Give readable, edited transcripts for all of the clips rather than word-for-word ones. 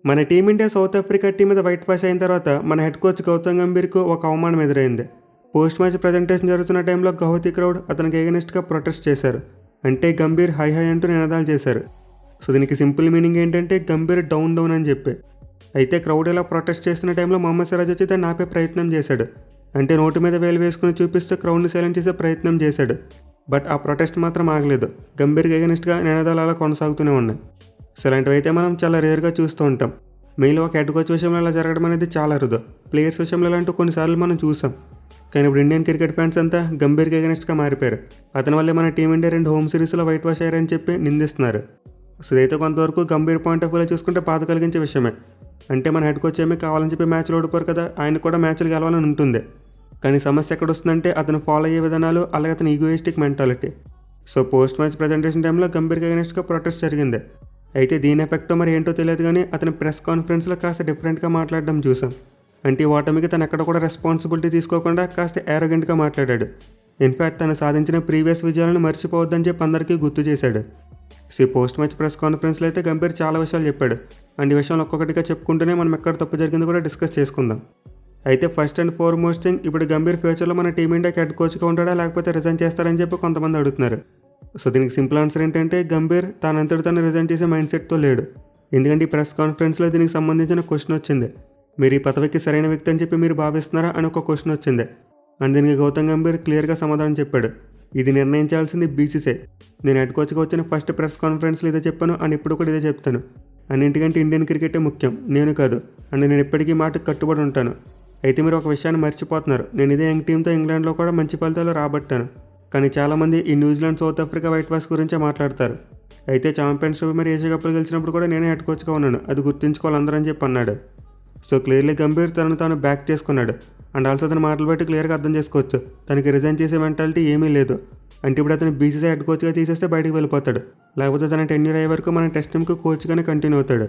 మన team India south Africa team మీద white wash అయిన తర్వాత మన హెడ్ కోచ్ గౌతమ్ గంభీర్కు ఒక అవమానం ఎదురైంది. పోస్ట్ మ్యాచ్ ప్రజెంటేషన్ జరుగుతున్న టైంలో గౌహతి క్రౌడ్ అతనికి ఎగనెస్ట్గా ప్రొటెస్ట్ చేశారు. అంటే గంభీర్ హై హై అంటూ నినాదాలు చేశారు. సో దీనికి సింపుల్ మీనింగ్ ఏంటంటే గంభీర్ డౌన్ డౌన్ అని చెప్పి. అయితే క్రౌడ్ ఇలా ప్రొటెస్ట్ చేస్తున్న టైంలో మహమ్మద్ సిరాజ్ వచ్చి దాన్ని ఆపే ప్రయత్నం చేశాడు. అంటే నోటు మీద వేలు వేసుకుని చూపిస్తూ క్రౌడ్ని సైలెంట్ చేసే ప్రయత్నం చేశాడు. బట్ ఆ ప్రొటెస్ట్ మాత్రం ఆగలేదు. గంభీర్కి ఎగనెస్ట్గా నినాదాలు అలా కొనసాగుతూనే ఉన్నాయి. సో ఇలాంటివి అయితే మనం చాలా రేర్గా చూస్తూ ఉంటాం. మెయిన్ ఒక హెడ్ కోచ్ విషయంలో ఇలా జరగడం అనేది చాలా అరుదు. ప్లేయర్స్ విషయంలో ఇలాంటి కొన్నిసార్లు మనం చూసాం. కానీ ఇప్పుడు ఇండియన్ క్రికెట్ ఫ్యాన్స్ అంతా గంభీర్కి ఎగనెస్ట్గా మారిపోయారు. అతని వల్లే మన టీమిండియా 2 హోమ్ సిరీస్లో వైట్ వాష్ అయ్యారని చెప్పి నిందిస్తున్నారు. సో ఇదైతే కొంతవరకు గంభీర్ పాయింట్ ఆఫ్ వ్యూలో చూసుకుంటే బాధ కలిగించే విషయమే. అంటే మన హెడ్ కోచ్ ఏమీ కావాలని చెప్పి మ్యాచ్లు ఓడిపోరు కదా, ఆయన కూడా మ్యాచ్లు గెలవాలని ఉంటుంది. కానీ సమస్య ఎక్కడ వస్తుందంటే అతను ఫాలో అయ్యే విధానాలు, అలాగే అతని egoistic mentality. So post match presentation టైంలో గంభీర్కి ఎగనెస్ట్గా ప్రొటెస్ట్ జరిగింది. అయితే దీని ఎఫెక్టో మరి ఏంటో తెలియదు, కానీ అతని ప్రెస్ కాన్ఫరెన్స్లో కాస్త డిఫరెంట్గా మాట్లాడడం చూసాం. అంటే ఓటమికి తను ఎక్కడ కూడా రెస్పాన్సిబిలిటీ తీసుకోకుండా కాస్త యారోగెంట్గా మాట్లాడాడు. ఇన్ఫ్యాక్ట్ తను సాధించిన ప్రీవియస్ విజయాలను మర్చిపోవద్దని చెప్పి అందరికీ గుర్తు చేశాడు. సో పోస్ట్ మ్యాచ్ ప్రెస్ కాన్ఫరెన్స్లో అయితే గంభీర్ చాలా విషయాలు చెప్పాడు. అండ్ ఈ విషయంలో ఒక్కొక్కటిగా చెప్పుకుంటూనే మనం ఎక్కడ తప్పు జరిగింది కూడా డిస్కస్ చేసుకుందాం. అయితే ఫస్ట్ అండ్ ఫార్మోస్ట్ థింగ్, ఇప్పుడు గంభీర్ ఫ్యూచర్లో మన టీమిండియాకి హెడ్ కోచ్గా ఉంటాడా లేకపోతే రిజైన్ చేస్తారని చెప్పి కొంతమంది అడుగుతున్నారు. సో దీనికి సింపుల్ ఆన్సర్ ఏంటంటే గంభీర్ తనంతటి తను రిజైన్ చేసే మైండ్ సెట్తో లేడు. ఎందుకంటే ఈ ప్రెస్ కాన్ఫరెన్స్లో దీనికి సంబంధించిన క్వశ్చన్ వచ్చింది. మీరు ఈ పదవికి సరైన వ్యక్తి అని చెప్పి మీరు భావిస్తున్నారా అని ఒక క్వశ్చన్ వచ్చింది. అండ్ దీనికి గౌతమ్ గంభీర్ క్లియర్గా సమాధానం చెప్పాడు. ఇది నిర్ణయించాల్సింది బీసీసీఐ. నేను హెడ్ కోచ్గా వచ్చిన ఫస్ట్ ప్రెస్ కాన్ఫరెన్స్లో ఇదే చెప్పాను అండ్ ఇప్పుడు కూడా ఇదే చెప్తాను. అన్నింటికంటే ఇండియన్ క్రికెటే ముఖ్యం, నేను కాదు. అండ్ నేను ఇప్పటికీ మాటకు కట్టుబడి ఉంటాను. అయితే మీరు ఒక విషయాన్ని మర్చిపోతున్నారు. నేను ఇదే యంగ్ టీంతో ఇంగ్లాండ్లో కూడా మంచి ఫలితాలు రాబట్టాను. కానీ చాలామంది ఈ New Zealand south Africa white wash గురించే మాట్లాడతారు. అయితే ఛాంపియన్షిప్ మరి ఏషియా కప్లు గెలిచినప్పుడు కూడా నేనే హెడ్ కోచ్గా ఉన్నాను, అది గుర్తుంచుకోవాలి అందరూ అని చెప్పి అన్నాడు. సో క్లియర్లీ గంభీర్ తనను తాను బ్యాక్ చేసుకున్నాడు. అండ్ ఆల్సో తన మాటలు బట్టి క్లియర్గా అర్థం చేసుకోవచ్చు తనకి రిజైన్ చేసే మెంటాలిటీ ఏమీ లేదు. అంటే ఇప్పుడు అతను బీసీసీ హెడ్ కోచ్గా తీసేస్తే బయటికి వెళ్ళిపోతాడు, లేకపోతే తన టెన్యూర్ అయ్యే వరకు మన టెస్ట్ టీమ్కి కోచ్గానే కంటిన్యూ అవుతాడు.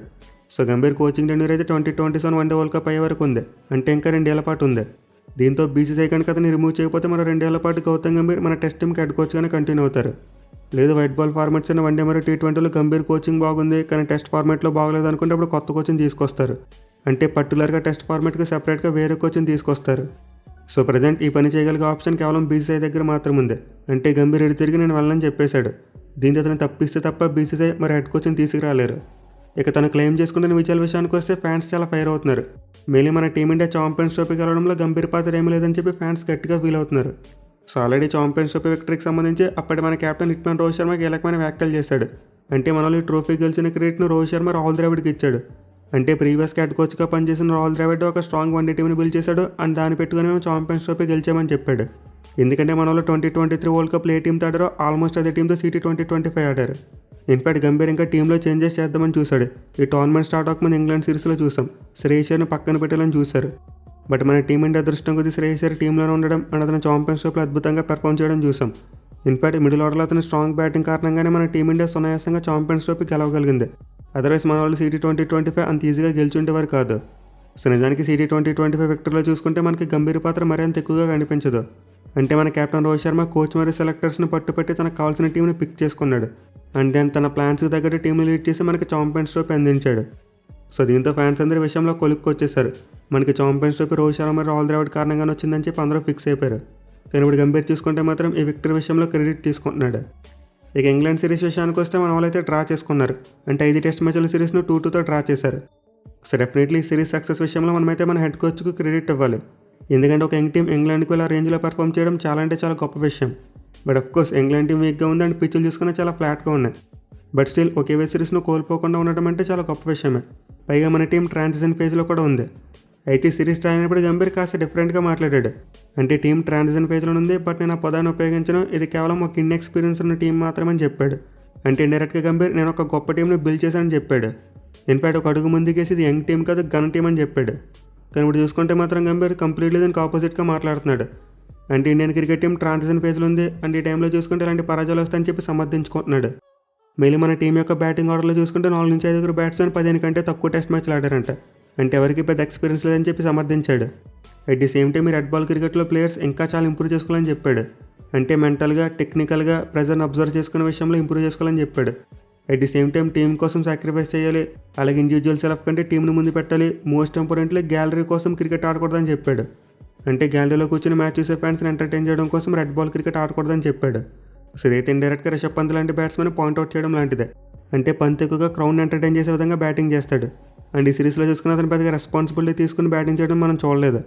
సో గంభీర్ కోచింగ్ టెన్యూర్ అయితే 2027 వన్డే వరల్డ్ కప్ అయ్యే వరకు ఉంది. అంటే ఇంకా 2 ఏళ్ల పాటు ఉంది. దీంతో బీసీసీ కనుక అతన్ని రిమూవ్ చేయకపోతే మరో 2 ఏళ్ల పాటు గౌతమ్ గంభీర్ మన టెస్ట్ టీమ్కి హెడ్ కోచ్గానే కంటిన్యూ అవుతారు. లేదు వైట్ బాల్ ఫార్మాట్స్ అయిన వన్డే మరియు T20లో గంభీర్ కోచింగ్ బాగుంది కానీ టెస్ట్ ఫార్మాట్లో బాగలేదు అనుకుంటే అప్పుడు కొత్త కోచింగ్ తీసుకొస్తారు. అంటే పర్టికులర్గా టెస్ట్ ఫార్మాట్కి సెపరేట్గా వేరే కోచింగ్ తీసుకొస్తారు. సో ప్రజెంట్ ఈ పని చేయగలిగే ఆప్షన్ కేవలం బీసీసీ దగ్గర మాత్రం ఉంది. అంటే గంభీర్ ఎడి తిరిగి నేను వెళ్ళని చెప్పేశాడు. దీంతో అతను తప్పిస్తే తప్ప బీసీసీ మరి హెడ్ కోచింగ్ తీసుకురాలేరు. ఇక తను క్లెయిమ్ చేసుకుంటున్న విజయాల విషయానికి వస్తే ఫ్యాన్స్ చాలా ఫైర్ అవుతున్నారు. మెయిన్లీ మన టీమిండియా ఛాంపియన్స్ ట్రోఫీ గెలవడంలో గంభీర్ పాత్ర ఏమీ లేదని చెప్పి ఫ్యాన్స్ గట్టిగా ఫీల్ అవుతున్నారు. సో ఆల్రెడీ ఛాంపియన్స్ ట్రోఫీ విక్టరీకి సంబంధించి అప్పటి మన కెప్టెన్ హిట్మ్యాన్ రోహిత్ శర్మ కీలకమైన వ్యాఖ్యలు చేశాడు. అంటే మనలో ఈ ట్రోఫీ గెలిచిన క్రెడిట్ను రోహిత్ శర్మ రాహుల్ ద్రావిడ్కి ఇచ్చాడు. అంటే ప్రీవియస్ హెడ్ కోచ్గా పనిచేసిన రాహుల్ ద్రావిడ్ ఒక స్ట్రాంగ్ వన్డే టీంని బిల్డ్ చేశాడు అండ్ దాన్ని పెట్టుకుని మేము ఛాంపియన్స్ ట్రోఫీ గెలిచామని చెప్పాడు. ఎందుకంటే మనలో 2023 వరల్డ్ కప్లో ఏ టీంతో ఆడారో ఆల్మోస్ట్ అదే టీంతో సిటీ 2025 ఆడారు. ఇన్ఫాక్ట్ గంభీర్ ఇంకా టీంలో చేంజెస్ చేద్దామని చూశాడు. ఈ టోర్నమెంట్ స్టార్ట్ అవ్వకముందు ఇంగ్లాండ్ సిరీస్లో చూసాం శ్రేయస్ అయ్యర్ని పక్కన పెట్టాలని చూశారు. బట్ మన టీమిండియా అదృష్టం కొద్ది శ్రేయస్ అయ్యర్ టీంలోనే ఉండడం అండ్ అతను ఛాంపియన్స్ ట్రోఫీలో అద్భుతంగా పెర్ఫామ్ చేయడం చూసాం. ఇన్ఫాక్ట్ మిడిల్ ఆర్డర్లో అతను స్ట్రాంగ్ బ్యాటింగ్ కారణంగానే మన టీమిండియా సునాయాసంగా ఛాంపియన్స్ ట్రోఫీ గెలవగలిగింది. అదర్వైజ్ మన వాళ్ళు సిటీ 2025 అంత ఈజీగా గెలిచుంటేవారు కాదు. సో నిజానికి సిటీ 2025 విక్టరీలో చూసుకుంటే మనకి గంభీర్ పాత్ర మరింత ఎక్కువగా కనిపించదు. అంటే మన కెప్టెన్ రోహిత్ శర్మ కోచ్ మరియు సెలెక్టర్స్ని పట్టుపట్టి తనకు కావాల్సిన టీంని పిక్ చేసుకున్నాడు. అండ్ దెన్ తన ప్లాన్స్కి తగ్గట్టు టీంని లీడ్ చేసి మనకి ఛాంపియన్స్ ట్రోఫీ అందించాడు. సో దీంతో ఫ్యాన్స్ అందరి విషయంలో కొలుక్కొచ్చేసారు. మనకి ఛాంపియన్స్ ట్రోఫీ రోహిత్ శర్మ మరియు రాహుల్ ద్రావిడ్ కారణంగానే వచ్చిందని చెప్పి అందరూ ఫిక్స్ అయిపోయారు. కానీ ఇప్పుడు గంభీర్ చూసుకుంటే మాత్రం ఈ విక్టరీ విషయంలో క్రెడిట్ తీసుకుంటున్నాడు. ఇక ఇంగ్లాండ్ సిరీస్ విషయానికి వస్తే మన వాళ్ళు అయితే డ్రా చేసుకున్నారు. అంటే 5 టెస్ట్ మ్యాచ్ల సిరీస్ను 2-2తో డ్రా చేశారు. సో డెఫినెట్లీ ఈ సిరీస్ సక్సెస్ విషయంలో మనమైతే మన హెడ్ కోచ్కు క్రెడిట్ ఇవ్వాలి. ఎందుకంటే ఒక యంగ్ టీం ఇంగ్లాండ్కి ఇలా రేంజ్లో పర్ఫామ్ చేయడం చాలా అంటే చాలా గొప్ప విషయం. బట్ అఫ్కోర్స్ ఇంగ్లాండ్ టీం వీక్గా ఉంది అండ్ పిచ్చులు చూసుకునే చాలా ఫ్లాట్గా ఉన్నాయి. బట్ స్టిల్ ఒకే సిరీస్ను కోల్పోకుండా ఉండడం అంటే చాలా గొప్ప విషయమే. పైగా మన టీం ట్రాన్సిషన్ ఫేజ్లో కూడా ఉంది. అయితే సిరీస్ డ్రా అయినప్పుడు గంభీర్ కాస్త డిఫరెంట్గా మాట్లాడాడు. అంటే టీం ట్రాన్సిషన్ ఫేజ్లో ఉంది, బట్ నేను ఆ పదాన్ని ఉపయోగించను, ఇది కేవలం ఒక ఇన్ఎక్స్పీరియన్స్ ఉన్న టీం మాత్రమే చెప్పాడు. అంటే ఇండైరెక్ట్గా గంభీర్ నేను ఒక గొప్ప టీంని బిల్డ్ చేశానని చెప్పాడు. ఇన్ఫాక్ట్ ఒక అడుగు ముందుకేసి ఇది యంగ్ టీం కాదు గన్ టీం అని చెప్పాడు. కానీ ఇప్పుడు చూసుకుంటే మాత్రం గంభీర్ కంప్లీట్లీ దానికి ఆపోజిట్గా మాట్లాడుతున్నాడు. అంటే ఇండియన్ క్రికెట్ టీం ట్రాన్సిషన్ ఫేజ్లో ఉంది అండ్ ఈ టైంలో చూసుకుంటే ఇలాంటి పరాజయాలు వస్తాయని చెప్పి సమర్థించుకుంటున్నాడు. మెయిన్ మన టీం యొక్క బ్యాటింగ్ ఆర్డర్లో చూసుకుంటే 4-5 బ్యాట్స్మెన్ 15 కంటే తక్కువ టెస్ట్ మ్యాచ్లు ఆడారంట. అంటే ఎవరికి పెద్ద ఎక్స్పీరియన్స్ లేదని చెప్పి సమర్థించాడు. అట్ ది సేమ్ టైం ఈ రెడ్ బాల్ క్రికెట్లో ప్లేయర్స్ ఇంకా చాలా ఇంప్రూవ్ చేసుకోవాలని చెప్పాడు. అంటే మెంటల్గా టెక్నికల్గా ప్రెజర్ని అబ్జర్వ్ చేసుకునే విషయంలో ఇంప్రూవ్ చేసుకోవాలని చెప్పాడు. At the same time team కోసం సాక్రిఫైస్ చేయాలి, అలాగే ఇండివిజువల్ సెల్ఫ్ కంటే టీంని ముందు పెట్టాలి, మోస్ట్ ఇంపార్టెంట్లీ గ్యాలరీ కోసం క్రికెట్ ఆడకూడదని చెప్పాడు. అంటే గ్యాలరీలో కూర్చొని మ్యాచ్ చూసే ఫ్యాన్స్ని ఎంటర్టైన్ చేయడం కోసం రెడ్ బాల్ క్రికెట్ ఆడకూడదని చెప్పాడు. సో ఇదైతే ఇండైరెక్ట్గా రిషబ్ పంత్ లాంటి బ్యాట్స్మెన్ పాయింట్అవుట్ చేయడం లాంటిదే. అంటే పంత్ ఎక్కువగా క్రౌడ్ని ఎంటర్టైన్ చేసే విధంగా బ్యాటింగ్ చేస్తాడు. అండ్ ఈ సిరీస్లో చూసుకున్న అతను పెద్దగా రెస్పాన్సిబిలిటీ తీసుకుని బ్యాటింగ్ చేయడం మనం చూడలేదు.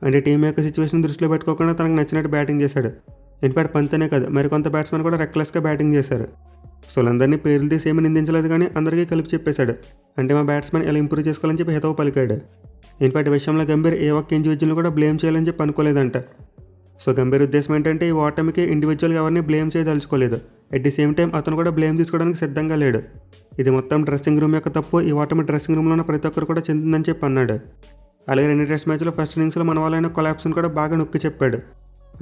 అంటే టీం యొక్క సిచ్యువేషన్ దృష్టిలో పెట్టుకోకుండా తనకు నచ్చినట్టు బ్యాటింగ్ చేశాడు. ఇన్ఫాక్ట్ పంత్ అనే కాదు, మరికొంత బ్యాట్స్మెన్ కూడా రెక్లెస్గా బ్యాటింగ్ చేశారు. సో వాళ్ళందరినీ పేర్లు తీసి ఏమీ నిందించలేదు, కానీ అందరికీ కలిపి చెప్పేశాడు. అంటే మా బ్యాట్స్మెన్ ఎలా ఇంప్రూవ్ చేసుకోవాలని చెప్పి హితవు పలికాడు. ఇన్ఫాక్ట్ ఈ విషయంలో గంభీర్ ఏ ఒక్క ఇండివిజువల్ని కూడా బ్లేమ్ చేయాలని చెప్పి అనుకోలేదంట. సో గంభీర్ ఉద్దేశం ఏంటంటే ఈ ఓటమికి ఇండివిజువల్గా ఎవరిని బ్లేమ్ చేయదలుచుకోలేదు. అట్ ది సేమ్ టైం అతను కూడా బ్లేమ్ తీసుకోవడానికి సిద్ధంగా లేడు. ఇది మొత్తం డ్రెస్సింగ్ రూమ్ యొక్క తప్పు, ఈ ఓటమి డ్రెస్సింగ్ రూమ్లో ఉన్న ప్రతి ఒక్కరు కూడా చెందిందని చెప్పి అన్నాడు. అలాగే 2 టెస్ట్ మ్యాచ్లో ఫస్ట్ ఇన్నింగ్స్లో మన వాళ్ళైన కొలాప్స్ని కూడా బాగా నొక్కి చెప్పాడు.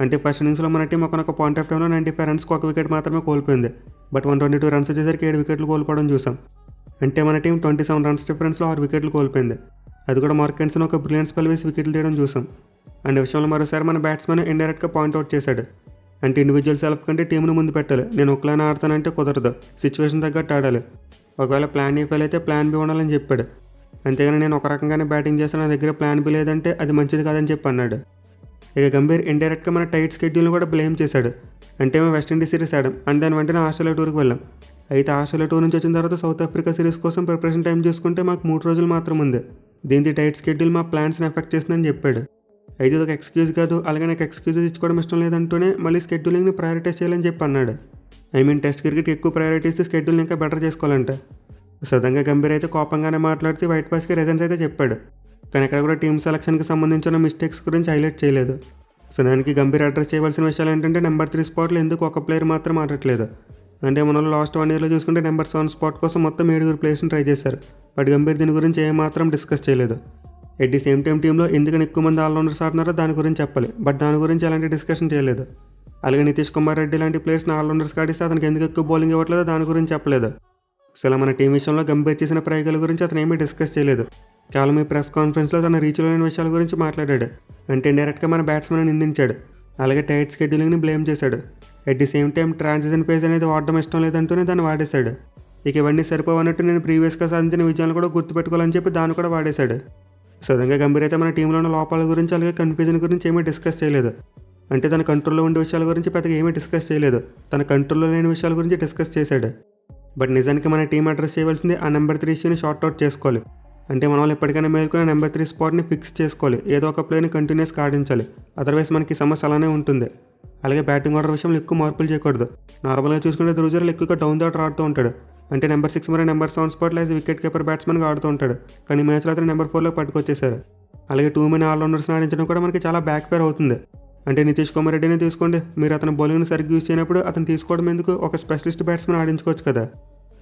అంటే ఫస్ట్ ఇన్నింగ్స్లో మన టీం ఒకనొక పాయింట్ ఆఫ్ టైంలో 95 రన్స్కి 1 వికెట్ మాత్రమే కోల్పోయింది. బట్ 122 రన్స్ వచ్చేసరికి 7 వికెట్లు కోల్పోవడం చూసాం. అంటే మన టీం 27 రన్స్ డిఫరెన్స్లో 6 వికెట్లు కోల్పోయింది. అది కూడా మార్కెన్సన్ ఒక బ్రిలియంట్ స్పెల్ వేసి వికెట్లు తీయడం చూసాం. అండ్ ఈ విషయంలో మరోసారి మన బ్యాట్స్మెన్ ఇండైరెక్ట్గా పాయింట్అవుట్ చేశాడు. అంటే ఇండివిజువల్ సెల్ఫ్ కంటే టీంను ముందు పెట్టాలి, నేను ఒకలానే ఆడతానంటే కుదరదు, సిచ్యువేషన్ తగ్గట్టు ఆడాలి, ఒకవేళ ప్లాన్ ఏ ఫెయిల్ అయితే ప్లాన్ బి ఉండాలని చెప్పాడు. అంతేగాని నేను ఒక రకంగానే బ్యాటింగ్ చేస్తాను, నా దగ్గర ప్లాన్ బి లేదంటే అది మంచిది కాదని చెప్పి అన్నాడు. ఇక గంభీర్ ఇండైరెక్ట్గా మన టైట్ స్కెడ్యూల్ని కూడా బ్లేమ్ చేశాడు. అంటే మేము వెస్టిండీస్ సిరీస్ ఆడాం అండ్ దాని వెంటనే ఆస్ట్రేలియా టూర్కి వెళ్ళాం. అయితే ఆస్ట్రేలియా టూర్ నుంచి వచ్చిన తర్వాత సౌత్ ఆఫ్రికా సిరీస్ కోసం ప్రిపరేషన్ టైం చూసుకుంటే మాకు 3 రోజులు మాత్రం ఉంది. దీంతో టైట్ స్కెడ్యూల్ మా ప్లాన్స్ని ఎఫెక్ట్ చేస్తుందని చెప్పాడు. అయితే ఇది ఒక ఎక్స్క్యూజ్ కాదు, అలాగే నాకు ఎక్స్క్యూజెస్ ఇచ్చుకోవడం ఇష్టం లేదంటూనే మళ్ళీ స్కెడ్యూలింగ్ని ప్రయారిటైజ్ చేయాలని చెప్పి అన్నాడు. టెస్ట్ క్రికెట్ ఎక్కువ ప్రయారిటీ ఇస్తే స్కెడ్యూల్ని ఇంకా బెటర్ చేసుకోవాలంట. సదంగా గంభీర్ అయితే కోపంగానే మాట్లాడుతూ వైట్ బాస్కి రీజన్స్ అయితే చెప్పాడు. కానీ అక్కడ కూడా టీమ్ సెలక్షన్కి సంబంధించిన మిస్టేక్స్ గురించి హైలైట్ చేయలేదు. సో దానికి గంభీర్ అడ్రస్ చేయవలసిన విషయాలు ఏంటంటే నెంబర్ 3 స్పాట్లో ఎందుకు ఒక ప్లేయర్ మాత్రం ఆడట్లేదు. అంటే మన లాస్ట్ 1 ఇయర్లో చూసుకుంటే నెంబర్ 7 స్పాట్ కోసం మొత్తం 7 ప్లేయర్స్ని ట్రై చేశారు. బట్ గంభీర్ దీని గురించి ఏమాత్రం డిస్కస్ చేయలేదు. ఎట్ ది సేమ్ టైం టీంలో ఎందుకని ఎక్కువ మంది ఆల్రౌండర్స్ ఆడుతున్నారో దాని గురించి చెప్పాలి, బట్ దాని గురించి ఎలాంటి డిస్కషన్ చేయలేదు. అలాగే నితీష్ కుమార్ రెడ్డి లాంటి ప్లేయర్స్ని ఆల్రౌండర్స్ ఆడిస్తే అతనికి ఎందుకు ఎక్కువ బౌలింగ్ ఇవ్వట్లేదో దాని గురించి చెప్పలేదు. అసలు మన టీం విషయంలో గంభీర్ చేసిన ప్రయోగాల గురించి అతను ఏమీ డిస్కస్ చేయలేదు. కేవలం ఈ ప్రెస్ కాన్ఫరెన్స్లో తన రీచ్లో లేని విషయాల గురించి మాట్లాడాడు. అంటే ఇండైరెక్ట్గా మన బ్యాట్స్మెన్ నిందించాడు, అలాగే టైట్ స్కెడ్యూలింగ్ని బ్లేమ్ చేశాడు. At the same time transition phase అనేది వాడడం ఇష్టం లేదంటూనే దాన్ని వాడేశాడు. ఇక ఇవన్నీ సరిపోవన్నట్టు నేను ప్రీవియస్గా సాధించిన విజయాలను కూడా గుర్తుపెట్టుకోవాలని చెప్పి దాన్ని కూడా వాడేశాడు. సడన్గా గంభీర్ అయితే మన టీంలో ఉన్న లోపాల గురించి అలాగే కన్ఫ్యూజన్ గురించి ఏమీ డిస్కస్ చేయలేదు. అంటే తన కంట్రోల్లో ఉండే విషయాల గురించి పెద్దగా ఏమీ డిస్కస్ చేయలేదు, తన కంట్రోల్లో లేని విషయాల గురించి డిస్కస్ చేశాడు. బట్ నిజానికి మన టీం అడ్రస్ చేయవలసింది ఆ నెంబర్ 3 ఇష్యూని షార్ట్అవుట్ చేసుకోవాలి. అంటే మన వాళ్ళు ఎప్పటికైనా మేలుకున్న నెంబర్ 3 స్పాట్ని ఫిక్స్ చేసుకోవాలి, ఏదో ఒక ప్లేని కంటిన్యూస్గా ఆడించాలి. అదర్వైజ్ మనకి సమస్య అలానే ఉంటుంది. అలాగే బ్యాటింగ్ ఆర్డర్ విషయంలో ఎక్కువ మార్పులు చేయకూడదు. నార్మల్గా చూసుకుంటే ధృజులు ఎక్కువగా డౌన్ ద ఆర్డర్ ఆడుతూ ఉంటాడు. అంటే నెంబర్ 6 మరియు నెంబర్ 7 స్పాట్లో యాజ్ వికెట్ కీపర్ బ్యాట్స్మెన్గా ఆడుతూ ఉంటాడు. కానీ మ్యాచ్లో అతను నెంబర్ 4లో పట్టుకొచ్చేశారు. అలాగే 2 మెనీ ఆల్రౌండర్స్ని ఆడించడం కూడా మనకి చాలా బ్యాక్ ఫైర్ అవుతుంది. అంటే నితీష్ కుమార్ రెడ్డిని తీసుకోండి, మీరు అతని బౌలింగ్ని సరిగ్గా యూజ్ చేయనప్పుడు అతను తీసుకోవడం ఎందుకు, ఒక స్పెషలిస్ట్ బ్యాట్స్మెన్ ఆడించుకోవచ్చు కదా.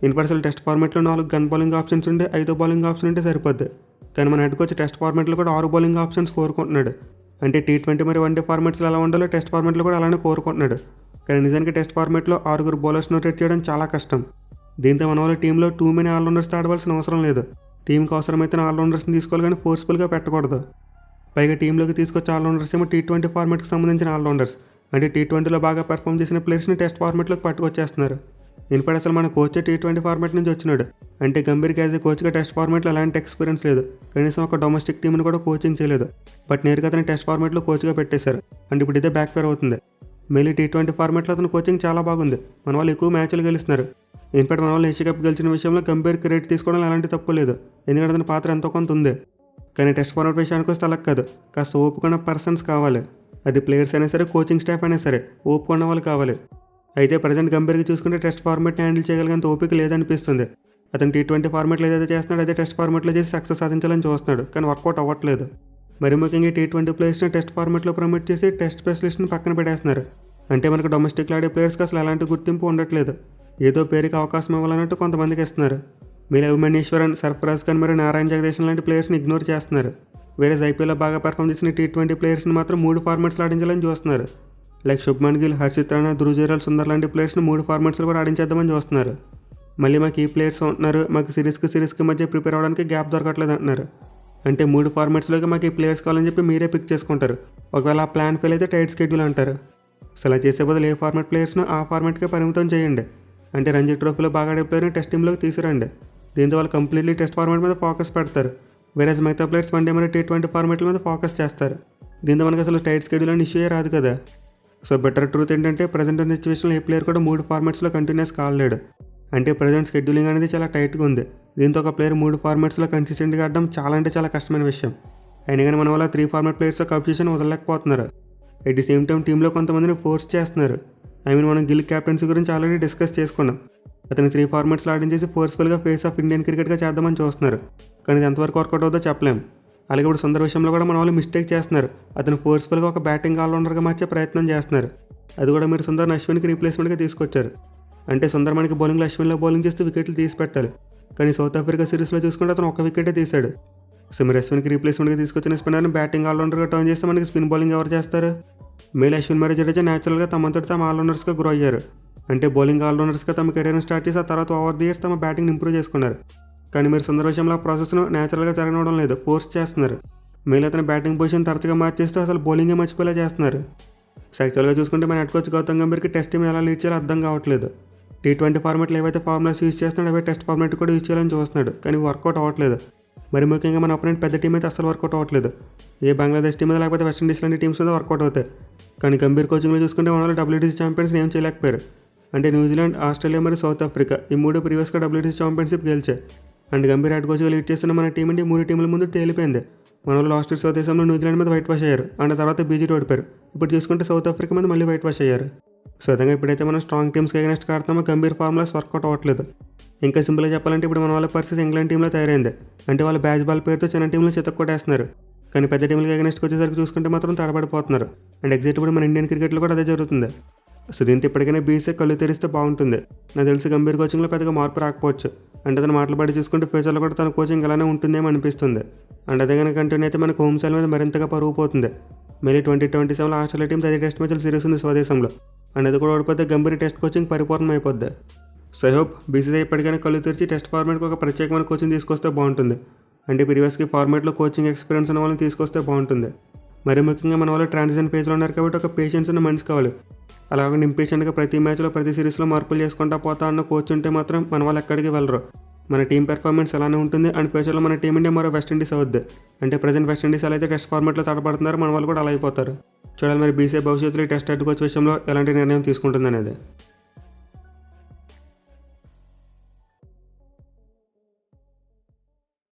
ఇన్పర్సల్ టెస్ట్ ఫార్మాట్లో 4 గన్ బౌలింగ్ ఆప్షన్స్ ఉంటే 5 బౌలింగ్ ఆప్షన్ ఉంటే సరిపోద్ది. కానీ మన హెడ్ కోచ్ టెస్ట్ ఫార్మాట్లో కూడా 6 బౌలింగ్ ఆప్షన్స్ కోరుకుంటున్నాడు. అంటే T20 మరియు 1 డే ఫార్మాట్స్లో ఎలా ఉండాలో టెస్ట్ ఫార్మాట్లో కూడా అలానే కోరుకుంటున్నాడు. కానీ నిజానికి టెస్ట్ ఫార్మాట్లో 6 బౌలర్స్ని రొటేట్ చేయడం చాలా కష్టం. దీంతో మన వాళ్ళ టీంలో 2 మెనీ ఆల్రౌండర్స్ ఆడవలసిన అవసరం లేదు. టీంకి అవసరమైతే ఆల్రౌండర్స్ని తీసుకోవాలి, కానీ ఫోర్స్ఫుల్గా పెట్టకూడదు. పైగా టీంలోకి తీసుకొచ్చే ఆల్రౌండర్స్ ఏమో T20 ఫార్మాట్కి సంబంధించిన ఆల్రౌండర్స్. అంటే T20లో బాగా పర్ఫామ్ చేసిన ప్లేయర్స్ని టెస్ట్ ఫార్మాట్లోకి పట్టుకొచ్చేస్తున్నారు. ఇన్ఫాక్ట్ అసలు మన కోచ్ T20 ఫార్మాట్ నుంచి వచ్చినాడు. అంటే గంభీర్కి యాజ్ ఏ కోచ్గా టెస్ట్ ఫార్మాట్లో ఎలాంటి ఎక్స్పీరియన్స్ లేదు, కనీసం ఒక డొమెస్టిక్ టీంని కూడా కోచింగ్ చేయలేదు. బట్ నేరుగా అతను టెస్ట్ ఫార్మాట్లో కోచ్గా పెట్టేశారు. అంటే ఇప్పుడు ఇదే బ్యాక్ ఫైర్ అవుతుంది. మళ్ళీ T20 ఫార్మాట్లో అతను కోచింగ్ చాలా బాగుంది, మన వాళ్ళు ఎక్కువ మ్యాచ్లు గెలుస్తున్నారు. ఇన్ఫాక్ట్ మన వాళ్ళు ఏషియా కప్ గెలిచిన విషయంలో గంభీర్ క్రెడిట్ తీసుకోవడం ఎలాంటి తప్పు లేదు, ఎందుకంటే అతని పాత్ర ఎంతో కొంత ఉంది. కానీ టెస్ట్ ఫార్మాట్ విషయానికి వస్తే అలా కాదు, కాస్త ఓపుకున్న పర్సన్స్ కావాలి. అది ప్లేయర్స్ అయినా సరే, కోచింగ్ స్టాఫ్ అయినా సరే, ఓపుకున్న వాళ్ళు కావాలి. అయితే ప్రజెంట్ గంభీర్కి చూసుకుంటే టెస్ట్ ఫార్మాట్ని హ్యాండిల్ చేయగలిగేంత ఓపిక లేదనిపిస్తుంది. అతను T20 ఫార్మాట్లో ఏదైతే చేస్తున్నాడో అదే టెస్ట్ ఫార్మాట్లో చేసి సక్సెస్ సాధించాలని చూస్తున్నాడు, కానీ వర్కౌట్ అవ్వట్లేదు. మరి ముఖ్యంగా T20 ప్లేయర్స్ని టెస్ట్ ఫార్మాట్లో ప్రమోట్ చేసి టెస్ట్ స్పెషలిస్ట్ని పక్కన పెట్టేస్తున్నారు. అంటే మనకు డొమెస్టిక్లో ఆడే ప్లేయర్స్కి అసలు ఎలాంటి గుర్తింపు ఉండట్లేదు, ఏదో పేరుకి అవకాశం ఇవ్వాలన్నట్టు కొంతమందికి ఇస్తున్నారు. మీరు అభిమన్యేశ్వరన్, సర్ఫరాజ్ ఖాన్ మరియు నారాయణ జగదీశన్ లాంటి ప్లేయర్స్ని ఇగ్నోర్ చేస్తున్నారు. వేరే ఐపీఎల్లో బాగా పర్ఫామ్ చేసిన T20 ప్లేయర్స్ని మాత్రం 3 ఫార్మాట్స్లో ఆడించాలని చూస్తున్నారు. లైక్ శుభ్మన్ గిల్, హర్షిత్ రాణా, ధృజుల్ సుందర్ లాంటి ప్లేయర్స్ని 3 ఫార్మాట్స్లో కూడా ఆడించేద్దామని చూస్తున్నారు. మళ్ళీ మాకు ఈ ప్లేయర్స్ ఉంటున్నారు, మాకు సిరీస్కి మధ్య ప్రిపేర్ అవ్వడానికి గ్యాప్ దొరకట్లేదు అంటున్నారు. అంటే 3 ఫార్మాట్స్లోకి మాకు ఈ ప్లేయర్స్ కావాలని చెప్పి మీరే పిక్ చేసుకుంటారు. ఒకవేళ ఆ ప్లాన్ ఫెయిల్ అయితే టైట్ స్కెడ్యూల్ అంటారు. అసలు చేసే బదులు ఏ ఫార్మాట్ ప్లేయర్స్ను ఆ ఫార్మాట్కే పరిమితం చేయండి. అంటే రంజీ ట్రోఫీలో బాగా ఆడే ప్లేయర్ని టెస్ట్ టీంలోకి తీసుకురండి. దీంతో వాళ్ళు కంప్లీట్లీ టెస్ట్ ఫార్మాట్ మీద ఫోకస్ పెడతారు. వేరేజ్ మిగతా ప్లేయర్స్ వన్డే మరియు T20 ఫార్మాట్ల మీద ఫోకస్ చేస్తారు. దీంతో మనకు అసలు టైట్ స్కెడ్యూల్ అని ఇష్యూ రాదు కదా. సో బెటర్ ట్రూత్ ఏంటంటే ప్రజెంట్ ఉన్న సిచ్యువేషన్లో ఏ ప్లేయర్ కూడా 3 ఫార్మాట్స్లో కంటిన్యూస్ కాలేడు. అంటే ప్రజెంట్ షెడ్యూలింగ్ అనేది చాలా టైట్గా ఉంది. దీంతో ఒక ప్లేయర్ 3 ఫార్మాట్స్లో కన్సిస్టెంట్గా ఆడడం చాలా అంటే చాలా కష్టమైన విషయం. అయినా కానీ మన వల్ల 3 ఫార్మాట్ ప్లేయర్స్తో కన్ఫ్యూజన్ వదలలేకపోతున్నారు. ఎట్ ది సేమ్ టైం టీంలో కొంతమందిని ఫోర్స్ చేస్తున్నారు. మనం గిల్ క్యాప్టెన్సీ గురించి ఆల్రెడీ డిస్కస్ చేసుకున్నాం. అతను 3 ఫార్మాట్స్లో ఆడించేసి ఫోర్స్ఫుల్గా ఫేస్ ఆఫ్ ఇండియన్ క్రికెట్గా చేద్దామని చూస్తున్నారు. కానీ ఇది ఎంతవరకు వర్కౌట్ అవుతుందో చెప్పలేం. అలాగే ఇప్పుడు సుందర్ విషయంలో కూడా మన వాళ్ళు మిస్టేక్ చేస్తున్నారు. అతను ఫోర్స్ఫుల్గా ఒక బ్యాటింగ్ ఆల్రౌండర్గా మార్చే ప్రయత్నం చేస్తున్నారు. అది కూడా మీరు సుందర్ని అశ్విన్కి రీప్లేస్మెంట్గా తీసుకొచ్చారు. అంటే సుందర్ మనకి బౌలింగ్లో అశ్విన్లో బౌలింగ్ చేస్తూ వికెట్లు తీసి పెట్టాలి. కానీ సౌత్ ఆఫ్రికా సిరీస్లో చూసుకుంటే అతను ఒక వికెటే తీశాడు. సో మీరు అశ్విన్కి రీప్లేస్మెంట్గా తీసుకొచ్చిన స్పిన్నర్ని బ్యాటింగ్ ఆల్రౌండర్గా టర్న్ చేస్తే మనకి స్పిన్ బౌలింగ్ ఎవరు చేస్తారు? మేలు అశ్విన్ మరియు జడేజా న్యాచురల్గా తమంతటి తమ ఆల్రౌండర్స్గా గ్రో అయ్యారు. అంటే బౌలింగ్ ఆల్రౌండర్స్గా తమ కెరీర్ని స్టార్ట్ చేసి ఆ తర్వాత ఓవర్ ది ఇయర్స్ తమ బ్యాటింగ్ని ఇంప్రూవ్ చేసుకున్నారు. కానీ మీరు సుందర్ విషయంలో ఆ ప్రాసెస్ను న్యాచురల్గా జరగడం లేదు, ఫోర్స్ చేస్తున్నారు. మేలు అతని బ్యాటింగ్ పొజిషన్ తరచుగా మార్చేస్తూ అసలు బౌలింగే మర్చిపోయేలా చేస్తున్నారు. సో యాక్చువల్గా చూసుకుంటే మన హెడ్ కోచ్ గౌతమ్ గంభీర్కి టెస్ట్ టీం ఎలా లీడ్ చేయాలో అర్థం కావట్లేదు. T20 ఫార్మాట్లో ఏవైతే ఫార్ములాస్ యూజ్ చేస్తున్నాడో అవే టెస్ట్ ఫార్మాట్ కూడా యూజ్ చేయాలని చూస్తున్నాడు. కానీ వర్కౌట్ అవ్వట్లేదు. మరి ముఖ్యంగా మన అపోనెంట్ పెద్ద టీం అయితే అసలు వర్కౌట్ అవ్వట్లేదు. ఏ బంగ్లాదేశ్ టీం మీద లేకపోతే వెస్టిండీస్ లాంటి టీమ్స్ మీద వర్కౌట్ అవుతాయి. కానీ గంభీర్ కోచింగ్లో చూసుకుంటే మన వాళ్ళు WTC ఛాంపియన్స్ ఏం చేయలేకపోయారు. అంటే న్యూజిలాండ్, ఆస్ట్రేలియా మరియు సౌత్ ఆఫ్రికా ఈ 3 ప్రీవియస్గా WTC ఛాంపియన్షిప్ గెలిచాయి. అండ్ గంభీర్ హెడ్ కోచ్గా లీడ్ చేస్తున్న మన టీం ఇండియా 3 టీంల ముందు తేలిపోయింది. మన వాళ్ళు లాస్ట్ ఇయర్ స్వదేశంలో న్యూజిలాండ్ మీద వైట్ వాష్ అయ్యారు. అండ్ తర్వాత బీజీ ఓడిపోయారు. ఇప్పుడు చూసుకుంటే సౌత్ ఆఫ్రికా మీద మళ్ళీ వైట్ వాష్ అయ్యారు. సో విధంగా ఇప్పుడైతే మనం స్ట్రాంగ్ టీమ్స్కి అగైనెస్ట్ ఆడుతామో గంభీర్ ఫార్ములాస్ వర్కౌట్ అవ్వట్లేదు. ఇంకా సింపుల్గా చెప్పాలంటే ఇప్పుడు మన వాళ్ళ పరిస్థితి ఇంగ్లాండ్ టీంలో తయారైంది. అంటే వాళ్ళు బ్యాచ్ బాల్ పేరుతో చిన్న టీంలో చితక్కొట్టేస్తున్నారు. కానీ పెద్ద టీంలకి అగైనెస్ట్కి వచ్చేసరికి చూసుకుంటే మాత్రం తడబడిపోతున్నారు. అండ్ ఎగ్జాక్ట్ ఇప్పుడు మన ఇండియన్ క్రికెట్లో కూడా అదే జరుగుతుంది. సో దీంతో ఇప్పటికైనా బీసీ కళ్ళు తెరిస్తే బాగుంటుంది. నాకు తెలిసి గంభీర్ కోచింగ్లో పెద్దగా మార్పు రాకపోవచ్చు. అంటే తను మాటలు పడి చూసుకుంటే ఫ్యూచర్లో కూడా తన కోచింగ్ అలానే ఉంటుందేమో అనిపిస్తుంది. అండ్ అదే కనుక కంటిన్యూ అయితే మనకు హోమ్ సైల్ మీద మరింతగా పరుగు పోతుంది. మళ్ళీ 2027లో ఆస్ట్రేలియా టీం 10 టెస్ట్ మ్యాచ్లు సిరీస్ ఉంది స్వదేశంలో. అండ్ అది కూడా ఓడిపోతే గంభీర్ టెస్ట్ కోచింగ్ పరిపూర్ణం అయిపోద్ది. సో ఐ హోప్ బీసీసీ ఇప్పటికైనా కళ్ళు తెరిచి టెస్ట్ ఫార్మాట్కి ఒక ప్రత్యేకమైన కోచింగ్ తీసుకొస్తే బాగుంటుంది. అంటే ప్రీవియస్కి ఫార్మాట్లో కోచింగ్ ఎక్స్పీరియన్స్ ఉన్న వాళ్ళని తీసుకొస్తే బాగుంటుంది. మరి ముఖ్యంగా మన వాళ్ళు ట్రాన్సిషన్ ఫేజ్లో ఉన్నారు కాబట్టి ఒక పేషెన్స్ ఉన్న మనిషి కావాలి. అలాగే ఇంపేషెంట్గా ప్రతి మ్యాచ్లో ప్రతి సిరీస్లో మార్పులు చేసుకుంటా పోతా అన్న కోచ్ ఉంటే మాత్రం మన వాళ్ళు ఎక్కడికి వెళ్ళరు. మన టీం పెర్ఫార్మెన్స్ అలానే ఉంటుంది. అండ్ ఫ్యూచర్లో మన టీం ఇండియా మరో వెస్టిండీస్ అవుద్ది. అంటే ప్రజెంట్ వెస్టిండీస్ ఎలా అయితే టెస్ట్ ఫార్మాట్లో తడబడుతున్నారు మన వాళ్ళు కూడా అలా అయిపోతారు. చూడాలి మరి బీసీఐ భవిష్యత్తులో టెస్ట్ హెడ్ కోచ్ విషయంలో ఎలాంటి నిర్ణయం తీసుకుంటుంది అనేది.